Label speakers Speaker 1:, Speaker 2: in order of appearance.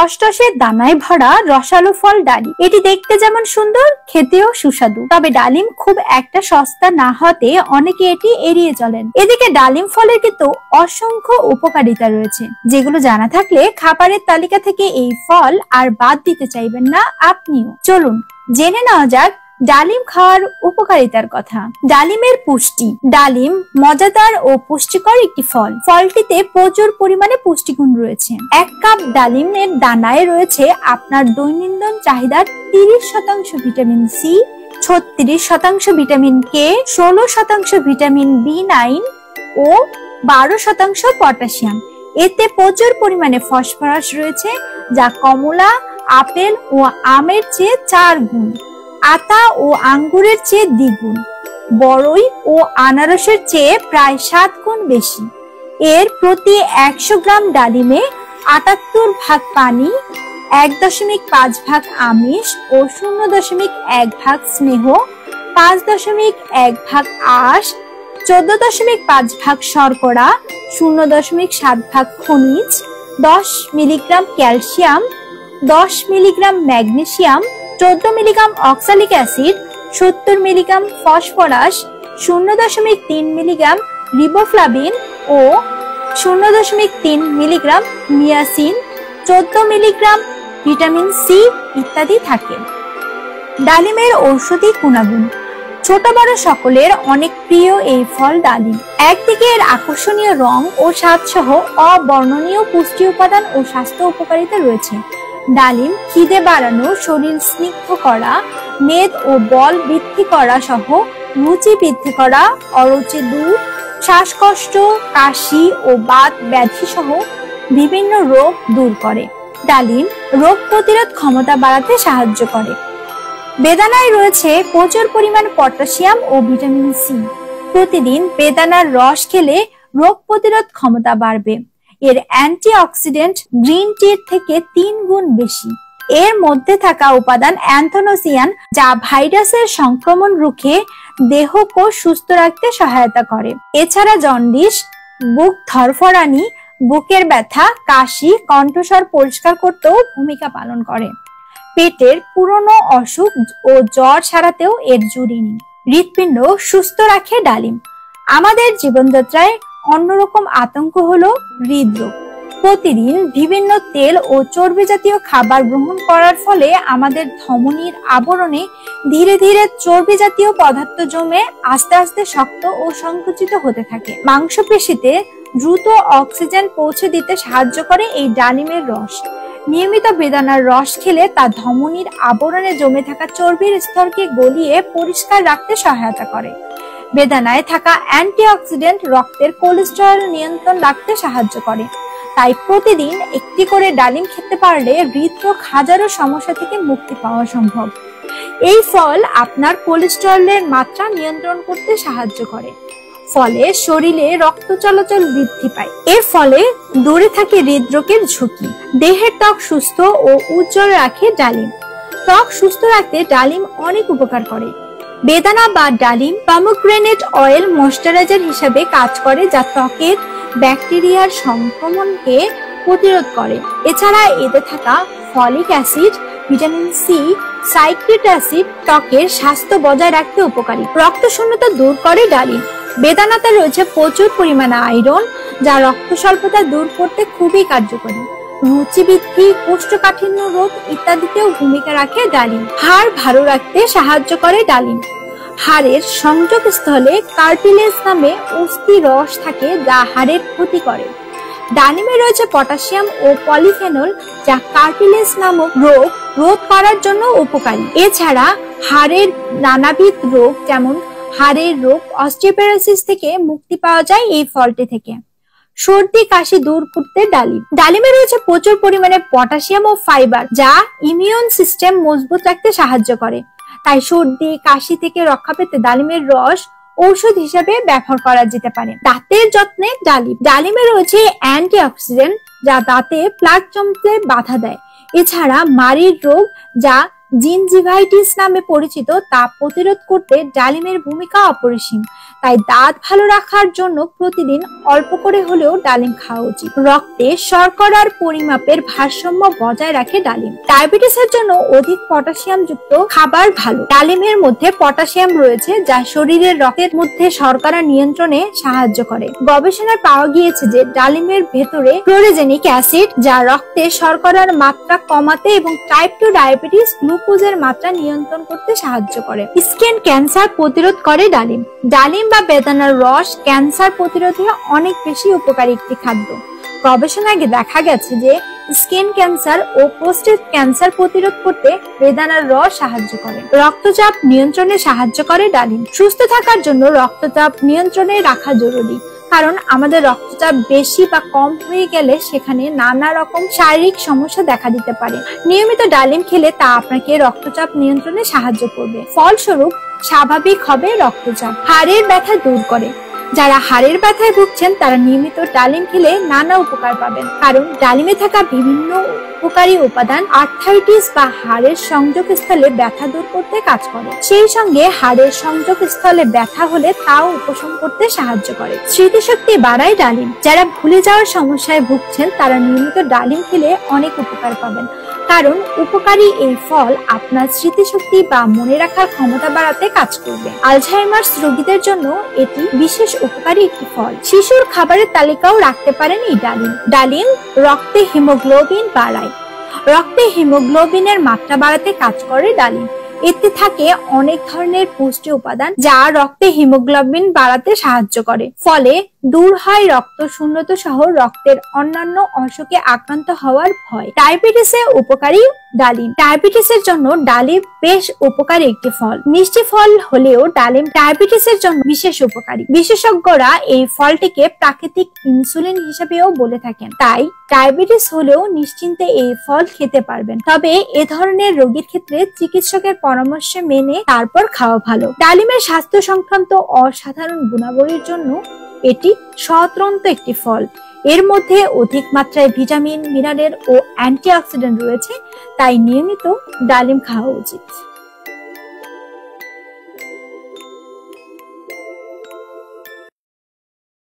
Speaker 1: খসখসে দানায় ভরা রসালো ফল ডালিম। এটি দেখতে যেমন সুন্দর, খেতেও সুস্বাদু। তবে ডালিম খুব একটা সস্তা না হতে অনেকে এটি এড়িয়ে চলেন। এদিকে ডালিম ফলের কিন্তু অসংখ্য উপকারিতা রয়েছে, যেগুলো জানা থাকলে খাবারের তালিকা থেকে এই ফল আর বাদ দিতে চাইবেন না আপনিও। চলুন জেনে নেওয়া যাক ডালিম খাওয়ার উপকারিতার কথা। ডালিমের পুষ্টি। ডালিম মজাদার ও পুষ্টিকর একটি ফল। ফলটিতে প্রচুর পরিমাণে পুষ্টিগুণ রয়েছে। 1 কাপ ডালিমের দানায় রয়েছে আপনার দৈনন্দিন চাহিদার 30% vitamin C, 36% vitamin K, 16% vitamin বি9 ও 12% পটাশিয়াম। এতে প্রচুর পরিমাণে ফসফরাস রয়েছে, যা কমলা, আপেল ও আমের চেয়ে 4 গুণ, আতা ও আঙ্গুরের চেয়ে দ্বিগুণ, বড়ই ও আনারসের চেয়ে প্রায় 7 গুণ বেশি। এর প্রতি 100 গ্রাম ডালিমে 78 ভাগ পানি, 1.5 ভাগ আমিষ ও 0.1 ভাগ স্নেহ, 5.1 ভাগ আঁশ, 14.5 ভাগ শর্করা, 0.7 ভাগ খনিজ, 10 milligram calcium, 10 milligram magnesium, 14 milligram oxalic acid, 70 milligram phosphorus, 0.3 milligram riboflavin ও 0.3 milligram niacin, 14 milligram vitamin C ইত্যাদি থাকে। ডালিমের ঔষধি গুণাগুণ। ছোট বড় সকলের অনেক প্রিয় এই ফল ডালিম। একদিকে এর আকর্ষণীয় রং ও স্বাদ সহ অবর্ণনীয় পুষ্টি উপাদান ও স্বাস্থ্য উপকারিতা রয়েছে। ডালিম খিদে বাড়ানো, শরীর স্নিগ্ধ করা, মেদ ও বল বৃদ্ধি করা সহ রুচি বৃদ্ধি করা, অরুচি দূর, শ্বাসকষ্ট, কাশি ও বাত ব্যাধি সহ বিভিন্ন রোগ দূর করে। ডালিম রোগ প্রতিরোধ ক্ষমতা বাড়াতে সাহায্য করে। বেদানায় রয়েছে প্রচুর পরিমাণ পটাশিয়াম ও ভিটামিন সি। প্রতিদিন বেদানার রস খেলে রোগ প্রতিরোধ ক্ষমতা বাড়বে। এর অ্যান্টিঅক্সিডেন্ট গ্রিন টির থেকে 3 গুণ বেশি। এর মধ্যে থাকা উপাদান অ্যান্থোসিয়ান, যা ভাইরাসের সংক্রমণ রুখে দেহকোষ সুস্থ রাখতে সহায়তা করে। এছাড়া জন্ডিস, বুক ধরফরানি, বুকের ব্যথা, কাশি, কণ্ঠস্বর পরিষ্কার করতেও ভূমিকা পালন করে। পেটের পুরনো অসুখ ও জ্বর সারাতেও এর জুড়ি নেই। হৃৎপিণ্ড সুস্থ রাখে ডালিম। আমাদের জীবনযাত্রায় অন্যরকম আতঙ্ক হলো হৃদরোগ। প্রতিদিন বিভিন্ন তেল ও চর্বি জাতীয় খাবার গ্রহণ করার ফলে আমাদের ধমনীর আবরণে ধীরে ধীরে চর্বি জাতীয় পদার্থ জমে আস্তে আস্তে শক্ত ও সংকুচিত হতে থাকে। মাংসপেশিতে দ্রুত অক্সিজেন পৌঁছে দিতে সাহায্য করে এই ডালিমের রস। নিয়মিত বেদানার রস খেলে তা ধমনীর আবরণে জমে থাকা চর্বির স্তরকে গলিয়ে পরিষ্কার রাখতে সহায়তা করে। বেদানায় থাকা অ্যান্টিঅক্সিডেন্ট রক্তের কোলেস্টেরল নিয়ন্ত্রণ রাখতে সাহায্য করে। তাই প্রতিদিন একটি করে ডালিম খেতে পারলে হৃদরোগ হাজারো সমস্যা থেকে মুক্তি পাওয়া সম্ভব। এই ফল আপনার কোলেস্টেরলের মাত্রা নিয়ন্ত্রণ করতে সাহায্য করে, ফলে শরীরে রক্ত চলাচল বৃদ্ধি পায়। এর ফলে দূরে থাকে হৃদরোগের ঝুঁকি। দেহের ত্বক সুস্থ ও উজ্জ্বল রাখে ডালিম। ত্বক সুস্থ রাখতে ডালিম অনেক উপকার করে। বেদানা বা ডালিম পমোগ্রেনেট অয়েল ময়েশ্চারাইজার হিসেবে কাজ করে, যা ত্বকের ব্যাকটেরিয়ার সংক্রমণকে প্রতিরোধ করে। এছাড়া এতে থাকা folic acid, vitamin C, citric acid ত্বকের স্বাস্থ্য বজায় রাখতে উপকারী। রক্ত শূন্যতা দূর করে ডালিম। বেদানাতে রয়েছে প্রচুর পরিমাণে আয়রন, যা রক্ত স্বল্পতা দূর করতে খুবই কার্যকরী। রুচি বৃদ্ধি, কোষ্ঠকাঠিন্য রোগ ইত্যাদিতেও ভূমিকা রাখে ডালিম। হাড় ভালো রাখতে সাহায্য করে ডালিম। হাড়ের সংযোগ স্থলে কার্টিলেজ নামে অস্থি রস থাকে, যা হাড়ের ক্ষতি করে। ডালিমে রয়েছে পটাশিয়াম ও পলিফেনল, যা কার্টিলেজ নামক রোগ রোধ করার জন্য উপকারী। এছাড়া হাড়ের নানাবিধ রোগ যেমন হাড়ের রোগ, অস্টিওপোরোসিস থেকে মুক্তি পাওয়া যায় এই ফলটি থেকে। সর্দি কাশি দূর করতে ডালিমে রয়েছে প্রচুর পরিমাণে পটাশিয়াম ও ফাইবার, যা ইমিউন সিস্টেম মজবুত রাখতে সাহায্য করে। তাই সর্দি কাশি থেকে রক্ষা পেতে ডালিমের রস ঔষধ হিসেবে ব্যবহার করা যেতে পারে। দাঁতের যত্নে ডালিমে রয়েছে অ্যান্টিঅক্সিডেন্ট, যা দাঁতে প্লাক জমতে বাধা দেয়। এছাড়া মাড়ির রোগ, যা জিনজিভাইটিস নামে পরিচিত তা প্রতিরোধ করতে ডালিমের ভূমিকা অপরিসীম। তাই দাঁত ভালো রাখার জন্য প্রতিদিন অল্প করে হলেও ডালিম খাওয়া উচিত। রক্তে শর্করার পরিমাপের ভারসাম্য বজায় রাখে ডালিম। ডায়াবেটিসের জন্য অধিক পটাশিয়াম যুক্ত খাবার ভালো। ডালিমের মধ্যে পটাশিয়াম রয়েছে যা শরীরের রক্তের মধ্যে শর্করা নিয়ন্ত্রণে সাহায্য করে। গবেষণায় পাওয়া গিয়েছে যে ডালিমের ভেতরে ক্লোরোজেনিক অ্যাসিড যা রক্তে শর্করার মাত্রা কমাতে এবং টাইপ 2 ডায়াবেটিস গ্লুকোজের মাত্রা নিয়ন্ত্রণ করতে সাহায্য করে। স্কিন ক্যান্সার প্রতিরোধ করে ডালিম। ডালিম বা বেদানার রস ক্যান্সার প্রতিরোধে অনেক বেশি উপকারী একটি খাদ্য। গবেষণায় দেখা গেছে যে স্কিন ক্যান্সার ও প্রোস্টেট ক্যান্সার প্রতিরোধ করতে বেদানার রস সাহায্য করে। রক্তচাপ নিয়ন্ত্রণে সাহায্য করে ডালিম। সুস্থ থাকার জন্য রক্তচাপ নিয়ন্ত্রণে রাখা জরুরি, কারণ আমাদের রক্তচাপ বেশি বা কম হয়ে গেলে সেখানে নানা রকম শারীরিক সমস্যা দেখা দিতে পারে। নিয়মিত ডালিম খেলে তা আপনাকে রক্তচাপ নিয়ন্ত্রণে সাহায্য করবে। ফলস্বরূপ স্বাভাবিক হবে রক্তচাপ। হাড়ের ব্যথা দূর করে। যারা হাড়ের ব্যথায় ভুগছেন তারা নিয়মিত ডালিম খেলে নানা উপকার পাবেন, কারণ ডালিমে থাকা বিভিন্ন উপকারী উপাদান আর্থ্রাইটিস বা হাড়ের সংযোগস্থলে ব্যথা দূর করতে কাজ করে। সেই সঙ্গে হাড়ের সংযোগস্থলে ব্যথা হলে তাও উপশম করতে সাহায্য করে। স্মৃতিশক্তি বাড়ায় ডালিম। যারা ভুলে যাওয়ার সমস্যায় ভুগছেন তারা নিয়মিত ডালিম খেলে অনেক উপকার পাবেন, কারণ উপকারী এই ফল আপনার স্মৃতিশক্তি বা মনে রাখার ক্ষমতা বাড়াতে কাজ করবে। আলঝাইমার্স রোগীদের জন্য এটি বিশেষ উপকারী একটি ফল। শিশুর খাবারের তালিকাও রাখতে পারেন এই ডালিম। ডালিম রক্তে হিমোগ্লোবিন বাড়ায়। রক্তে হিমোগ্লোবিনের মাত্রা বাড়াতে কাজ করে ডালিম। এতে থাকে অনেক ধরনের পুষ্টি উপাদান যা রক্তে হিমোগ্লোবিন বাড়াতে সাহায্য করে। ফলে দূর হয় রক্ত শূন্যতা সহ রক্তের অন্যান্য অসুখে আক্রান্ত হওয়ার ভয়। ডায়াবেটিসে উপকারী ডালিম। ডায়াবেটিসের জন্য ডালিম বেশ উপকারী একটি ফল। মিষ্টি ফল হলেও ডালিম ডায়াবেটিসের জন্য বিশেষ উপকারী। বিশেষজ্ঞরা এই ফলটিকে প্রাকৃতিক ইনসুলিন হিসেবেও বলে থাকেন। তাই ডায়াবেটিস হলেও নিশ্চিন্তে এই ফল খেতে পারবেন। তবে এ ধরনের রোগীর ক্ষেত্রে চিকিৎসকের পরামর্শ মেনে তারপর খাওয়া ভালো। ডালিমের স্বাস্থ্য সংক্রান্ত অসাধারণ গুণাবলীর জন্য এটি স্বতন্ত্র একটি ফল। এর মধ্যে অধিক মাত্রায় ভিটামিন, মিনারেল ও অ্যান্টিঅক্সিডেন্ট রয়েছে, তাই নিয়মিত ডালিম খাওয়া উচিত।